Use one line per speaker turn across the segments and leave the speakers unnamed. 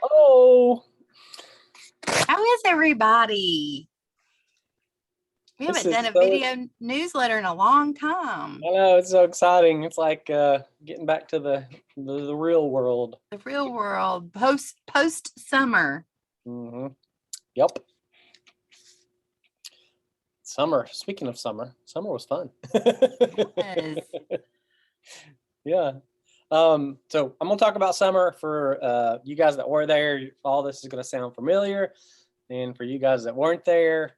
Oh,
How is everybody? We haven't done a video newsletter in a long time.
I know, it's so exciting. It's like getting back to the real world.
The real world, post summer.
Mm-hmm. Yep. Summer. Speaking of summer was fun.
Yes.
Yeah. So I'm gonna talk about summer for you guys that were there. All this is gonna sound familiar, and for you guys that weren't there,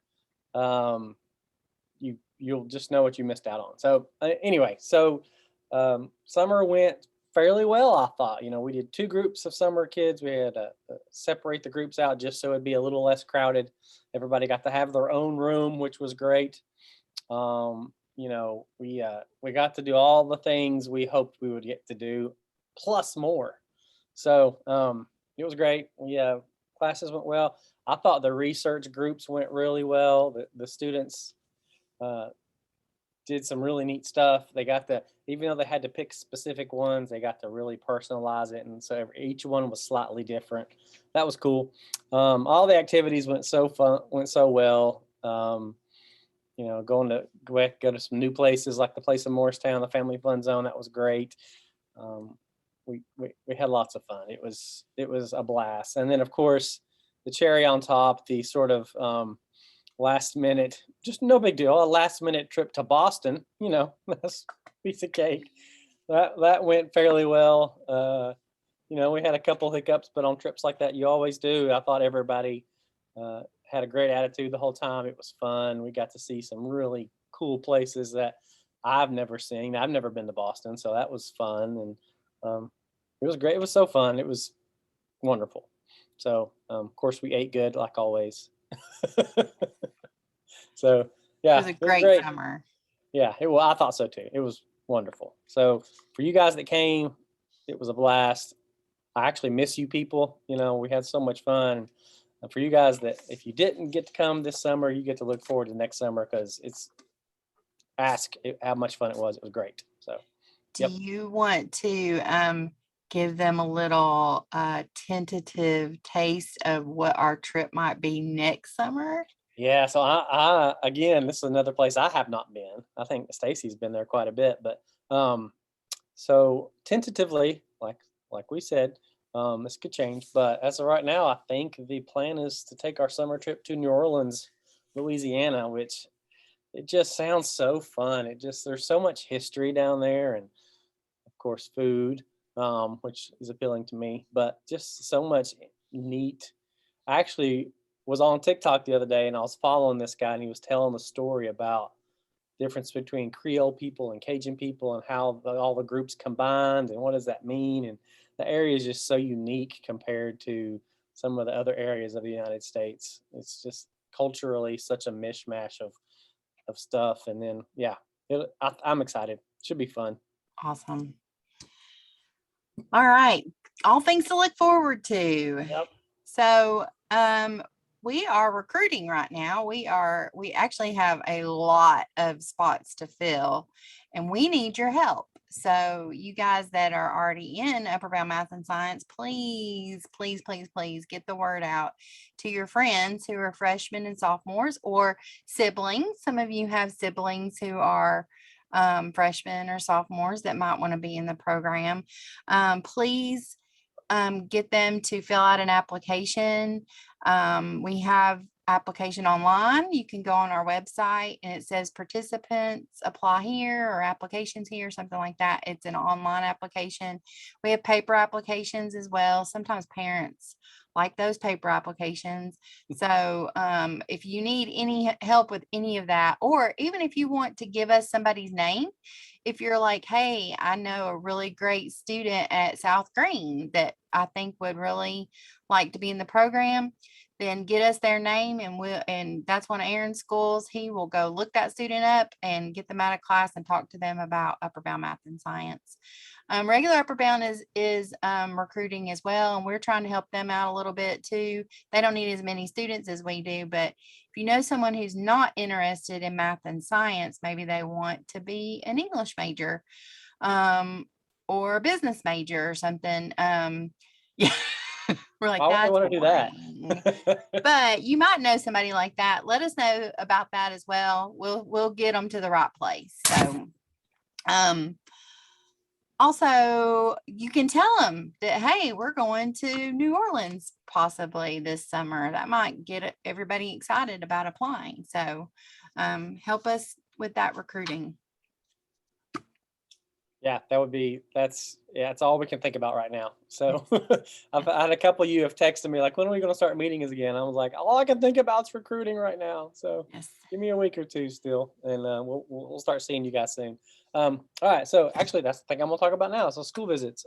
you'll just know what you missed out on. So anyway, summer went fairly well, I thought. We did 2 groups of summer kids. We had to separate the groups out just so it'd be a little less crowded. Everybody got to have their own room, which was great. We got to do all the things we hoped we would get to do, plus more. So it was great. Classes went well. I thought the research groups went really well. The students did some really neat stuff. They got even though they had to pick specific ones, they got to really personalize it. And so each one was slightly different. That was cool. All the activities went so well. Going to go to some new places like the place in Morristown, the Family Fun Zone. That was great. We had lots of fun. It was a blast. And then of course the cherry on top, the sort of last minute, just no big deal, a last minute trip to Boston, that's a piece of cake. That went fairly well. We had a couple hiccups, but on trips like that, you always do. I thought everybody had a great attitude the whole time. It was fun. We got to see some really cool places that I've never seen. I've never been to Boston, so that was fun. And it was great. It was so fun. It was wonderful. So, of course, we ate good like always. So, yeah.
It was a great summer.
Yeah, I thought so too. It was wonderful. So, for you guys that came, it was a blast. I actually miss you people. We had so much fun. And for you guys that if you didn't get to come this summer, you get to look forward to next summer because ask how much fun it was. It was great. So,
do you want to give them a little tentative taste of what our trip might be next summer?
Yeah. So I again, this is another place I have not been. I think Stacy's been there quite a bit, but so tentatively, like we said, this could change, but as of right now, I think the plan is to take our summer trip to New Orleans, Louisiana, which it just sounds so fun. There's so much history down there, and of course food, which is appealing to me, but just so much neat. I actually was on TikTok the other day and I was following this guy and he was telling the story about difference between Creole people and Cajun people and how all the groups combined and what does that mean. And the area is just so unique compared to some of the other areas of the United States. It's just culturally such a mishmash of stuff. And then, yeah, I'm excited. Should be fun.
Awesome. All right. All things to look forward to.
Yep.
So, we are recruiting right now. We actually have a lot of spots to fill and we need your help. So you guys that are already in Upper Bound Math and Science, please, please, please, please get the word out to your friends who are freshmen and sophomores or siblings. Some of you have siblings who are freshmen or sophomores that might want to be in the program. Please get them to fill out an application. We have application online. You can go on our website and it says participants apply here or applications here, something like that. It's an online application. We have paper applications as well. Sometimes parents like those paper applications. So if you need any help with any of that, or even if you want to give us somebody's name, if you're like, hey, I know a really great student at South Green that I think would really like to be in the program, then get us their name and that's one of Aaron's schools. He will go look that student up and get them out of class and talk to them about Upper Bound Math and Science. Regular Upper Bound is recruiting as well, and we're trying to help them out a little bit too. They don't need as many students as we do, but if you know someone who's not interested in math and science, maybe they want to be an English major or a business major or something. Yeah. We're like,
Why would I
that's
want to do
boring.
that?
But you might know somebody like that. Let us know about that as well. We'll get them to the right place. So, also you can tell them that, hey, we're going to New Orleans possibly this summer. That might get everybody excited about applying. So, help us with that recruiting.
Yeah, that's all we can think about right now. So I've had a couple of you have texted me like, when are we going to start meetings again? I was like, all I can think about is recruiting right now. So
Yes.
give me a week or two still, and we'll start seeing you guys soon. All right. So actually, that's the thing I'm going to talk about now. So school visits.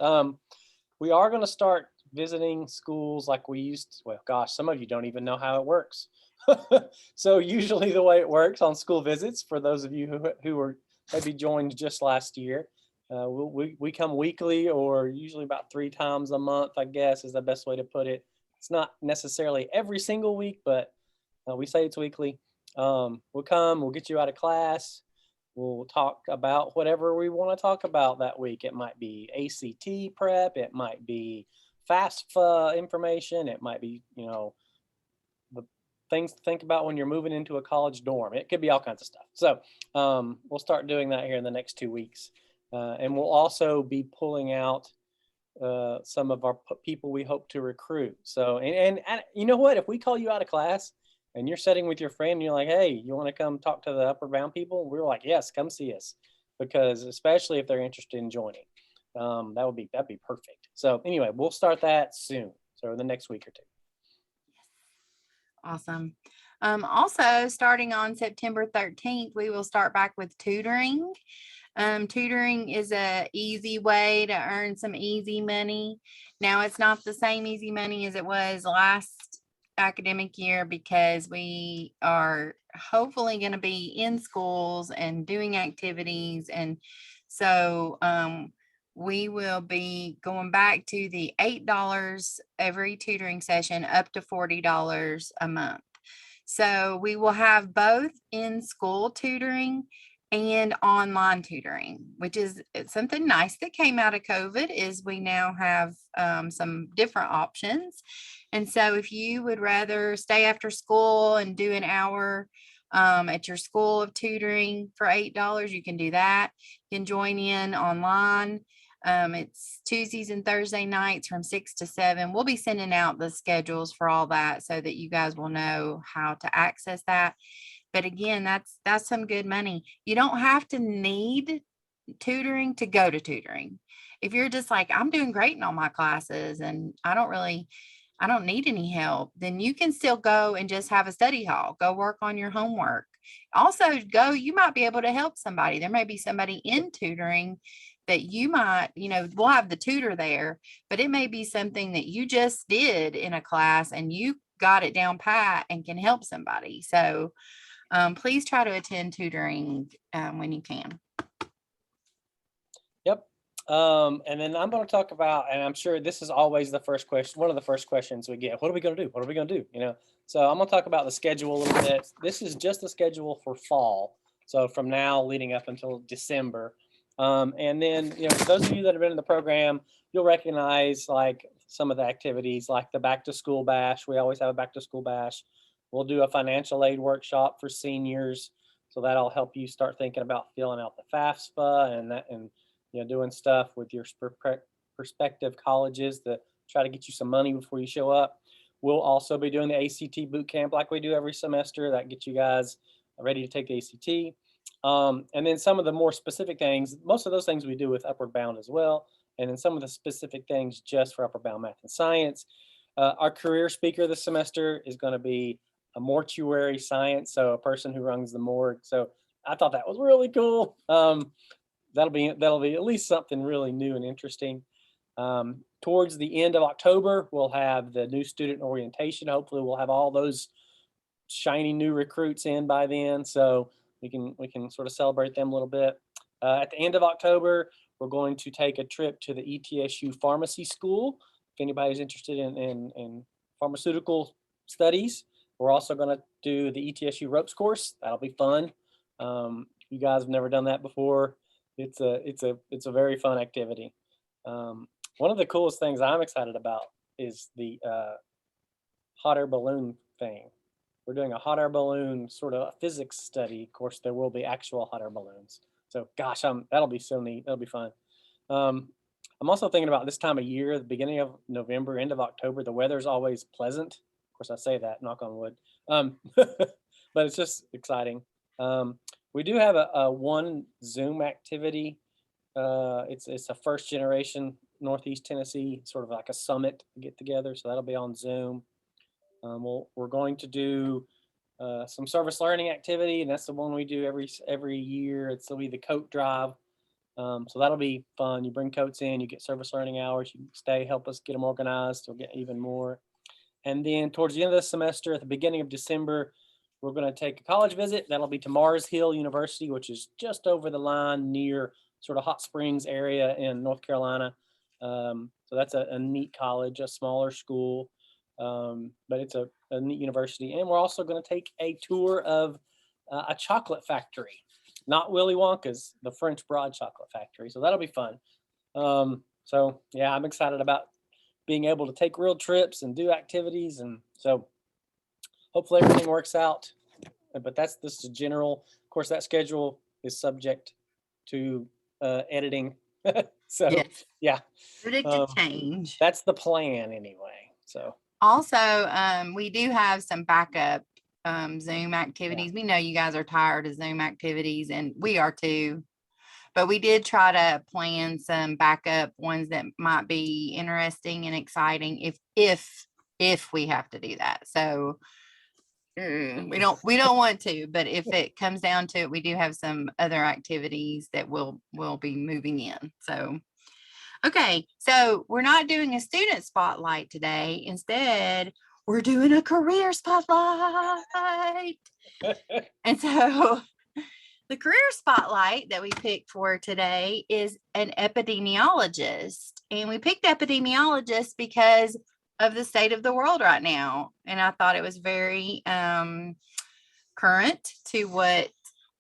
We are going to start visiting schools like we used to. Well, gosh, some of you don't even know how it works. So usually the way it works on school visits, for those of you who were maybe joined just last year, we come weekly, or usually about 3 times a month, I guess is the best way to put it. It's not necessarily every single week, but we say it's weekly. We'll come, we'll get you out of class. We'll talk about whatever we want to talk about that week. It might be ACT prep. It might be FAFSA information. It might be, the things to think about when you're moving into a college dorm. It could be all kinds of stuff. So we'll start doing that here in the next 2 weeks. And we'll also be pulling out some of our people we hope to recruit. So, and you know what, if we call you out of class and you're sitting with your friend and you're like, hey, you want to come talk to the Upward Bound people? We're like, yes, come see us. Because especially if they're interested in joining, that'd be perfect. So anyway, we'll start that soon. So in the next week or 2.
Awesome. Also, starting on September 13th, we will start back with tutoring. Tutoring is a easy way to earn some easy money. Now, it's not the same easy money as it was last academic year, because we are hopefully going to be in schools and doing activities. And so, we will be going back to the $8 every tutoring session, up to $40 a month. So we will have both in school tutoring and online tutoring, which is something nice that came out of COVID, is we now have some different options. And so if you would rather stay after school and do an hour at your school of tutoring for $8, you can do that. You can join in online. It's Tuesdays and Thursday nights from 6 to 7. We'll be sending out the schedules for all that so that you guys will know how to access that. But again, that's some good money. You don't have to need tutoring to go to tutoring. If you're just like, I'm doing great in all my classes and I don't need any help, then you can still go and just have a study hall, go work on your homework. Also, you might be able to help somebody. There may be somebody in tutoring that you might, we'll have the tutor there, but it may be something that you just did in a class and you got it down pat and can help somebody. So please try to attend tutoring when you can.
Yep. And then I'm going to talk about, and I'm sure this is always the first question, one of the first questions we get. What are we going to do? What are we going to do? So I'm going to talk about the schedule a little bit. This is just the schedule for fall. So from now leading up until December. And then, for those of you that have been in the program, you'll recognize like some of the activities, like the back to school bash. We always have a back to school bash. We'll do a financial aid workshop for seniors. So that'll help you start thinking about filling out the FAFSA and doing stuff with your prospective colleges to try to get you some money before you show up. We'll also be doing the ACT boot camp like we do every semester. That gets you guys ready to take the ACT. And then some of the more specific things, most of those things we do with Upward Bound as well. And then some of the specific things just for Upward Bound Math and Science. Our career speaker this semester is going to be a mortuary science, so a person who runs the morgue. So I thought that was really cool. That'll be at least something really new and interesting. Towards the end of October, we'll have the new student orientation. Hopefully we'll have all those shiny new recruits in by then, so we can sort of celebrate them a little bit. At the end of October, we're going to take a trip to the ETSU Pharmacy School. If anybody's interested in pharmaceutical studies, we're also going to do the ETSU ropes course. That'll be fun. You guys have never done that before. It's a very fun activity. One of the coolest things I'm excited about is the hot air balloon thing. We're doing a hot air balloon sort of physics study. Of course, there will be actual hot air balloons. So, gosh, that'll be so neat. That'll be fun. Um, I'm also thinking about this time of year, the beginning of November, end of October. The weather's always pleasant. Of course, I say that, knock on wood. But it's just exciting. We do have a one Zoom activity. It's a first generation Northeast Tennessee, sort of like a summit get together. So that'll be on Zoom. We're going to do some service learning activity, and that's the one we do every year. It'll be the coat drive. So that'll be fun. You bring coats in, you get service learning hours, you stay, help us get them organized. We'll get even more. And then towards the end of the semester, at the beginning of December, we're going to take a college visit. That'll be to Mars Hill University, which is just over the line near sort of Hot Springs area in North Carolina. So that's a neat college, a smaller school, but it's a neat university. And we're also going to take a tour of a chocolate factory, not Willy Wonka's, the French Broad Chocolate Factory. So that'll be fun. So yeah, I'm excited about being able to take real trips and do activities. And so hopefully everything works out. But this is general. Of course, that schedule is subject to editing. So
Yes.
yeah,
Predicted change.
that's the plan anyway. So
Also, we do have some backup Zoom activities. We know you guys are tired of Zoom activities, and we are too. But we did try to plan some backup ones that might be interesting and exciting if we have to do that. So we don't want to, but if it comes down to it, we do have some other activities that we'll be moving in. So okay, so we're not doing a student spotlight today. Instead, we're doing a career spotlight. And so the career spotlight that we picked for today is an epidemiologist. And we picked epidemiologists because of the state of the world right now. And I thought it was very current to what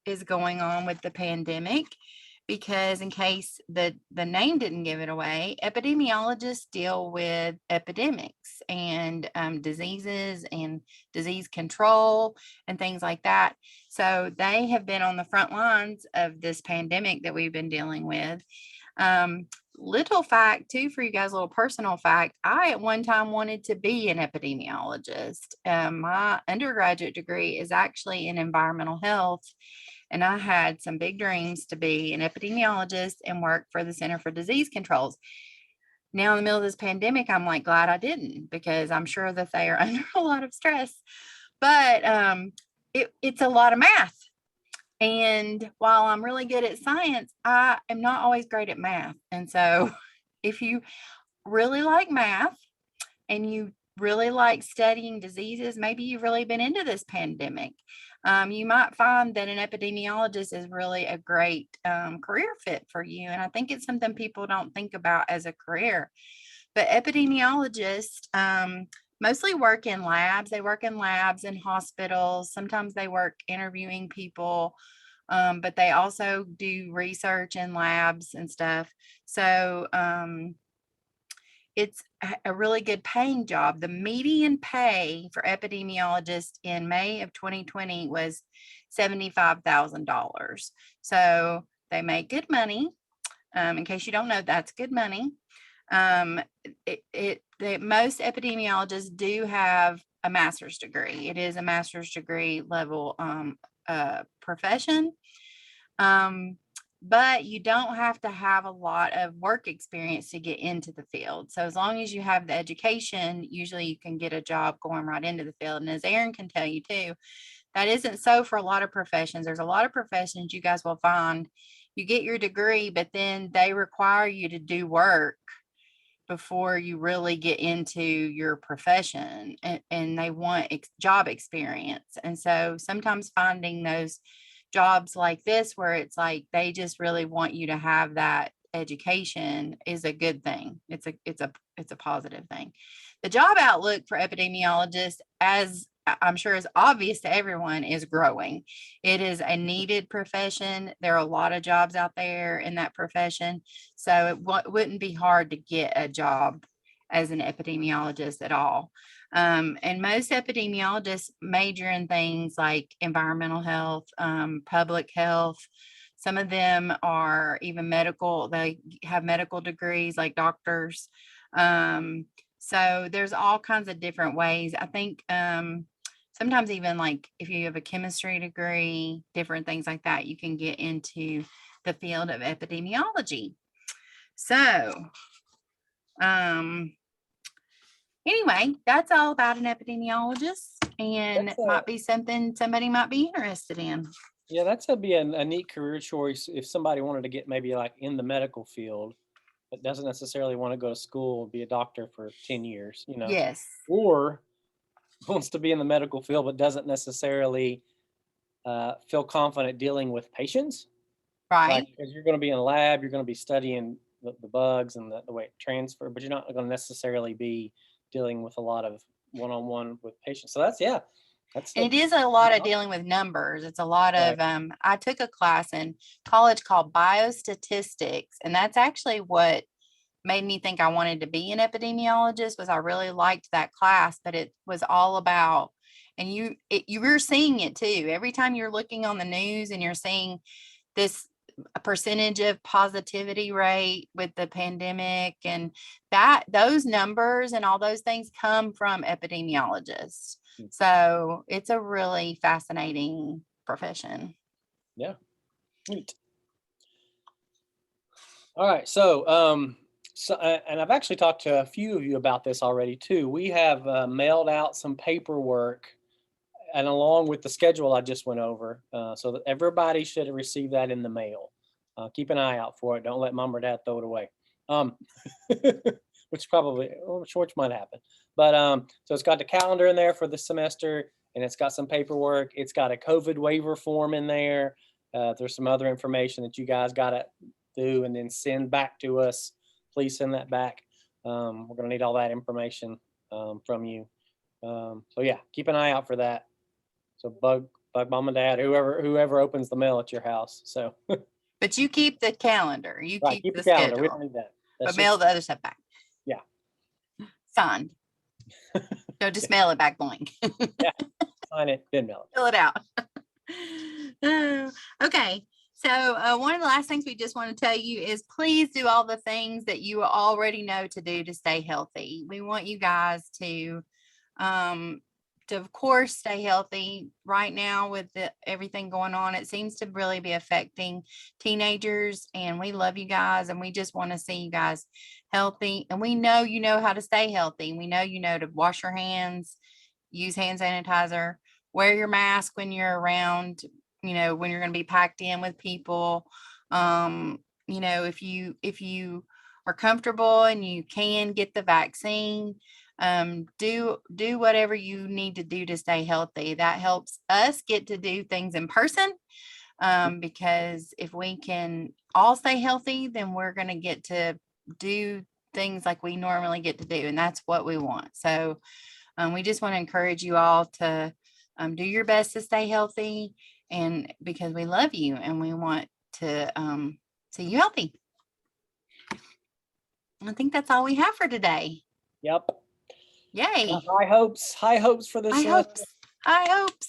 is going on with the pandemic. Because in case the name didn't give it away, epidemiologists deal with epidemics and diseases and disease control and things like that. So they have been on the front lines of this pandemic that we've been dealing with. Little fact too, for you guys, a little personal fact, I at one time wanted to be an epidemiologist. My undergraduate degree is actually in environmental health. And I had some big dreams to be an epidemiologist and work for the Center for Disease Controls. Now, in the middle of this pandemic, I'm like glad I didn't, because I'm sure that they are under a lot of stress. But it's a lot of math. And while I'm really good at science, I am not always great at math. And so if you really like math and you really like studying diseases, maybe you've really been into this pandemic. You might find that an epidemiologist is really a great career fit for you. And I think it's something people don't think about as a career. But epidemiologists mostly work in labs. They work in labs and hospitals. Sometimes they work interviewing people, but they also do research in labs and stuff. So it's a really good paying job. The median pay for epidemiologists in May of 2020 was $75,000. So they make good money. In case you don't know, that's good money. Most epidemiologists do have a master's degree. It is a master's degree level profession. But you don't have to have a lot of work experience to get into the field. So as long as you have the education, usually you can get a job going right into the field. And as Aaron can tell you too, that isn't so for a lot of professions. There's a lot of professions you guys will find you get your degree, but then they require you to do work before you really get into your profession, and they want job experience. And so sometimes finding those jobs like this, where it's like they just really want you to have that education, is a good thing. It's a positive thing. The job outlook for epidemiologists, as I'm sure is obvious to everyone, is growing. It is a needed profession. There are a lot of jobs out there in that profession. So it wouldn't be hard to get a job as an epidemiologist at all. And most epidemiologists major in things like environmental health, public health. Some of them are even medical, they have medical degrees like doctors. So there's all kinds of different ways. I think sometimes even like if you have a chemistry degree, different things like that, you can get into the field of epidemiology. So anyway, that's all about an epidemiologist, and it might be something somebody might be interested in.
Yeah, that's be a neat career choice if somebody wanted to get maybe like in the medical field, but doesn't necessarily want to go to school and be a doctor for 10 years, you know,
Yes.
or wants to be in the medical field, but doesn't necessarily feel confident dealing with patients.
Right.
Like, because you're going to be in a lab, you're going to be studying the bugs and the way it transfer, but you're not going to necessarily be dealing with a lot of one-on-one with patients. So that's, yeah.
And it is a lot of dealing with numbers. It's a lot of, I took a class in college called biostatistics, and that's actually what made me think I wanted to be an epidemiologist. Was I really liked that class, but it was all about, and you were seeing it too. Every time you're looking on the news and you're seeing this percentage of positivity rate with the pandemic, and those numbers and all those things come from epidemiologists. So it's a really fascinating profession.
Yeah. Neat. All right. So, and I've actually talked to a few of you about this already too. We have mailed out some paperwork, and along with the schedule I just went over, so that everybody should have received that in the mail. Keep an eye out for it. Don't let mom or dad throw it away. Which probably, which might happen. But so it's got the calendar in there for the semester, and it's got some paperwork. It's got a COVID waiver form in there. There's some other information that you guys got to do and then send back to us. Please send that back. We're going to need all that information from you. So yeah, keep an eye out for that. So bug mom and dad, whoever opens the mail at your house. So.
But you keep the calendar. You
right,
keep the
calendar.
schedule.
We don't need that.
But mail the other stuff back.
Yeah.
Signed. No, just mail it back blank.
Yeah. Sign it, then mail it.
Fill it out. Okay. So one of the last things we just want to tell you is please do all the things that you already know to do to stay healthy. We want you guys to of course stay healthy right now with everything going on. It seems to really be affecting teenagers, and we love you guys, and we just want to see you guys healthy. And we know you know how to stay healthy. We know you know to wash your hands, use hand sanitizer, wear your mask when you're around, when you're going to be packed in with people. If you are comfortable and you can get the vaccine, do whatever you need to do to stay healthy. That helps us get to do things in person, because if we can all stay healthy, then we're going to get to do things like we normally get to do, and that's what we want. So we just want to encourage you all to do your best to stay healthy, and because we love you and we want to see you healthy. I think that's all we have for today.
Yep.
Yay.
High hopes for this.
High hopes.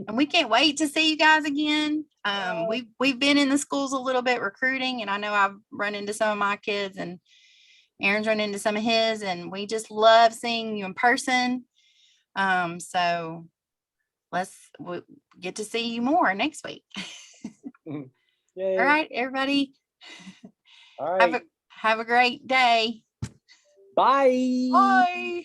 And we can't wait to see you guys again. We've been in the schools a little bit recruiting, and I know I've run into some of my kids, and Aaron's run into some of his, and we just love seeing you in person. So we'll get to see you more next week.
Yay.
All right, everybody.
All right.
Have a great day.
Bye.
Bye.